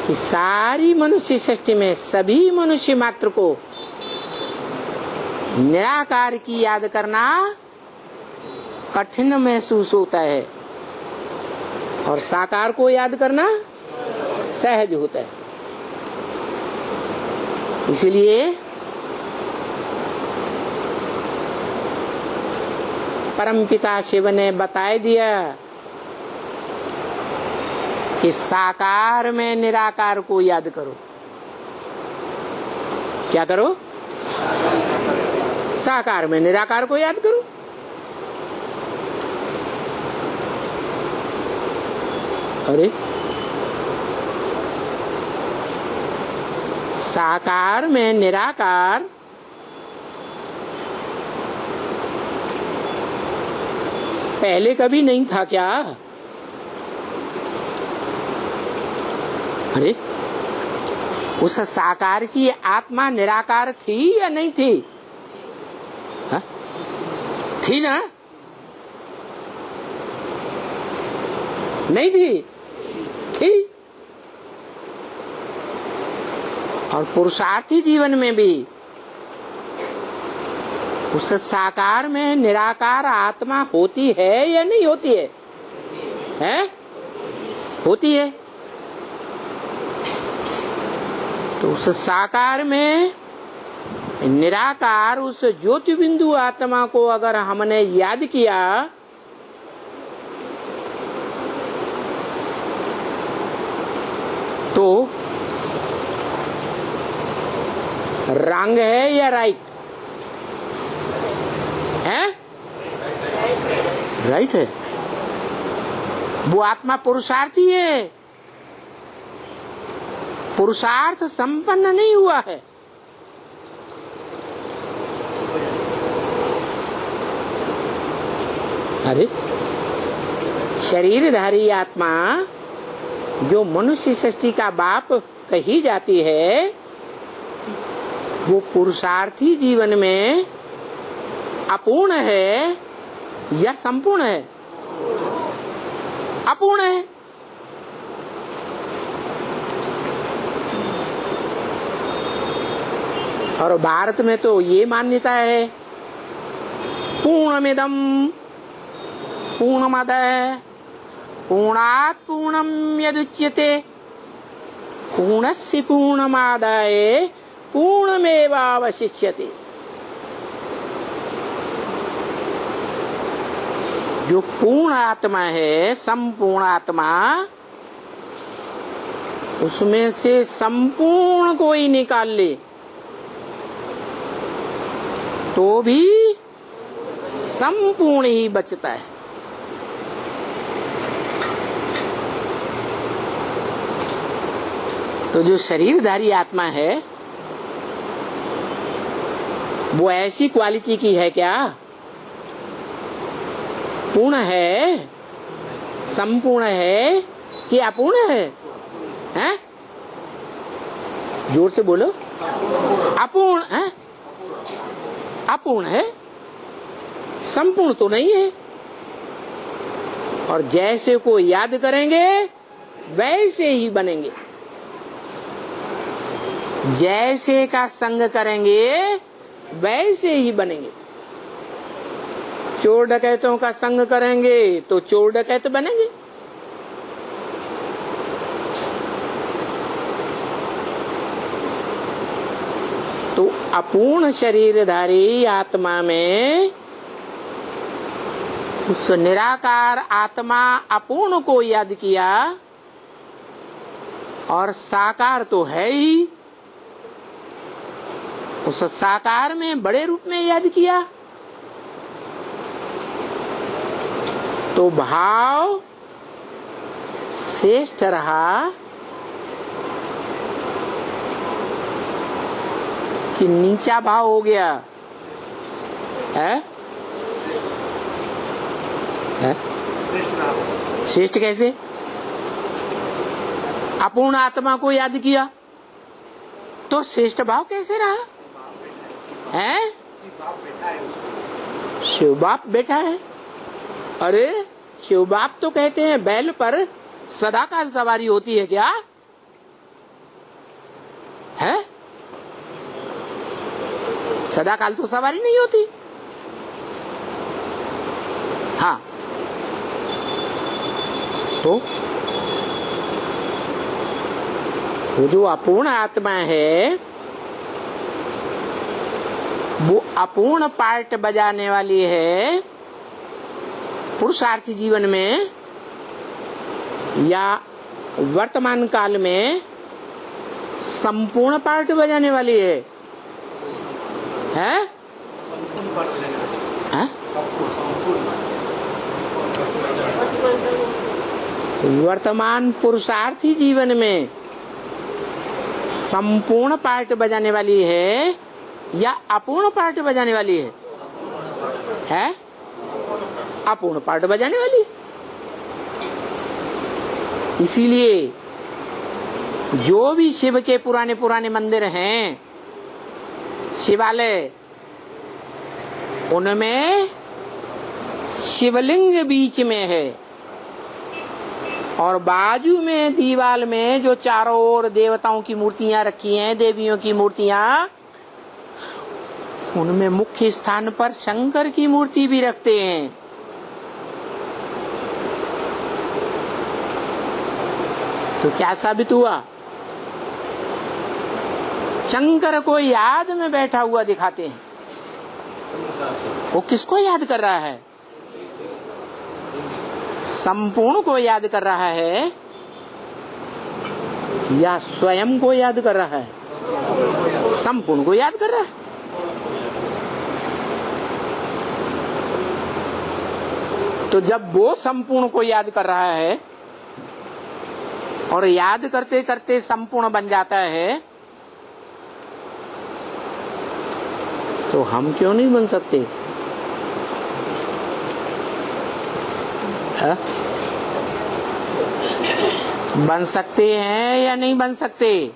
कि सारी मनुष्य सृष्टि में सभी मनुष्य मात्र को निराकार की याद करना कठिन महसूस होता है और साकार को याद करना सहज होता है। इसलिए परमपिता शिव ने बता दिया कि साकार में निराकार को याद करो। क्या करो? साकार में निराकार को याद करो। अरे साकार में निराकार पहले कभी नहीं था क्या? अरे उस साकार की आत्मा निराकार थी या नहीं थी? हा? थी ना? नहीं थी? थी। और पुरुषार्थी जीवन में भी उस साकार में निराकार आत्मा होती है या नहीं होती है? हैं? होती है। तो उस साकार में निराकार उस ज्योति बिंदु आत्मा को अगर हमने याद किया तो रंग है या राइट है? राइट है। वो आत्मा पुरुषार्थी है, पुरुषार्थ संपन्न नहीं हुआ है। अरे शरीरधारी आत्मा जो मनुष्य सृष्टि का बाप कही जाती है, वो पुरुषार्थी जीवन में अपूर्ण है या संपूर्ण है? अपूर्ण है। और भारत में तो ये मान्यता है पूर्णमिदं पूर्णमदः पूर्णात् पूर्णं यदुच्यते पूर्णस्य पूर्णमादाय पूर्णमेवावशिष्यते। जो पूर्ण आत्मा है, संपूर्ण आत्मा, उसमें से संपूर्ण कोई निकाल ले तो भी संपूर्ण ही बचता है। तो जो शरीरधारी आत्मा है वो ऐसी क्वालिटी की है क्या? पूर्ण है, संपूर्ण है कि अपूर्ण है? हैं? जोर से बोलो। अपूर्ण है? अपूर्ण है, संपूर्ण तो नहीं है। और जैसे को याद करेंगे वैसे ही बनेंगे। जैसे का संग करेंगे वैसे ही बनेंगे। चोर डकैतों का संग करेंगे तो चोर डकैत बनेंगे। तो अपूर्ण शरीरधारी आत्मा में उस निराकार आत्मा अपूर्ण को याद किया और साकार तो है ही, उस साकार में बड़े रूप में याद किया तो भाव श्रेष्ठ रहा कि नीचा भाव हो गया है? श्रेष्ठ कैसे? अपूर्ण आत्मा को याद किया तो श्रेष्ठ भाव कैसे रहा है? शिव बाप बैठा है। अरे शिव बाप तो कहते हैं बैल पर सदा काल सवारी होती है क्या? है? सदा काल तो सवारी नहीं होती। हाँ, तो वो जो अपूर्ण आत्मा है वो अपूर्ण पार्ट बजाने वाली है पुरुषार्थी जीवन में या वर्तमान काल में संपूर्ण पार्ट बजाने वाली है? हैं? वर्तमान पुरुषार्थी जीवन में संपूर्ण पार्ट बजाने वाली है या अपूर्ण पार्ट बजाने वाली है? है? अपूर्ण पार्ट बजाने वाली। इसीलिए जो भी शिव के पुराने पुराने मंदिर हैं, शिवालय, उनमें शिवलिंग बीच में है और बाजू में दीवार में जो चारों ओर देवताओं की मूर्तियां रखी हैं, देवियों की मूर्तियां, उनमें मुख्य स्थान पर शंकर की मूर्ति भी रखते हैं। तो क्या साबित हुआ? शंकर को याद में बैठा हुआ दिखाते हैं। वो किसको याद कर रहा है? संपूर्ण को याद कर रहा है या स्वयं को याद कर रहा है? संपूर्ण को याद कर रहा है। तो जब वो संपूर्ण को याद कर रहा है और याद करते करते संपूर्ण बन जाता है, तो हम क्यों नहीं बन सकते? है? बन सकते हैं या नहीं बन सकते?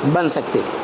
बन सकते।